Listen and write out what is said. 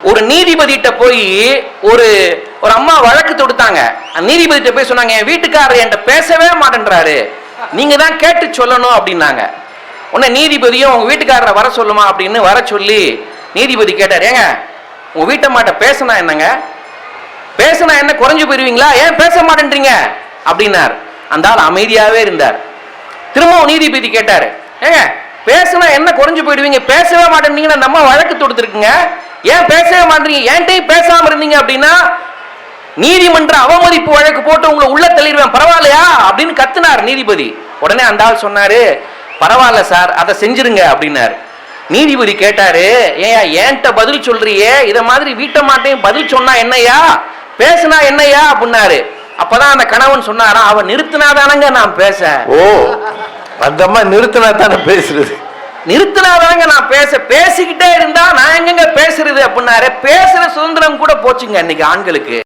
ஒரு நீதிபதிட்ட போய் ஒரு ஒரு அம்மா வழக்கு தொடுத்தாங்க. நீதிபதிட்ட போய் சொன்னாங்க, என் வீட்டுக்காரர் என்கிட்ட பேசவே மாட்டேன்றாரு, நீங்க தான் கேட்டு சொல்லணும் அப்படின்னாங்க. உடனே நீதிபதியும் உங்க வீட்டுக்காரரை வர சொல்லுமா அப்படின்னு வர சொல்லி நீதிபதி கேட்டார், ஏங்க உங்க வீட்டம்மாட்ட பேசினா என்னங்க, பேசினா என்ன குறைஞ்சு போயிருவீங்களா, ஏன் பேச மாட்டேன்றீங்க அப்படின்னார். அந்த ஆள் அமைதியாவே இருந்தார். திரும்பவும் நீதிபதி கேட்டாரு, ஏங்க பேசினா என்ன குறைஞ்சு போயிடுவீங்க, பேசவே மாட்டேன்றீங்கன்னா நம்ம வழக்கு தொடுத்துருக்குங்க, ஏன் பேசவே மாட்டீங்க, ஏன்ட்டையும் பேசாம இருந்தீங்க அப்படின்னா நீதிமன்ற அவமதிப்பு வழக்கு போட்டு உங்களை உள்ள தள்ளிடுவேன், பரவாயில்லையா அப்படின்னு கத்துனார் நீதிபதி. உடனே அந்த ஆள் சொன்னாரு, பரவாயில்ல சார், அதை செஞ்சிருங்க அப்படின்னாரு. நீதிபதி கேட்டாரு, ஏயா ஏன்ட்ட பதில் சொல்றியே, இத மாதிரி வீட்டை மாட்டையும் பதில் சொன்னா என்னையா, பேசுனா என்னையா அப்படின்னாரு. அப்பதான் அந்த கணவன் சொன்னாரா, அவன் நிறுத்தினாதானங்க நான் பேச. ஓ, அந்த அம்மா நிறுத்தினா தானே பேசுறது, நிறுத்தினாதானங்க நான் பேசிக்கிட்டே இருந்தா நான் எங்க பேசுறது அப்படின்னாரு. பேசுற சுதந்திரம் கூட போச்சுங்க இன்னைக்கு ஆண்களுக்கு.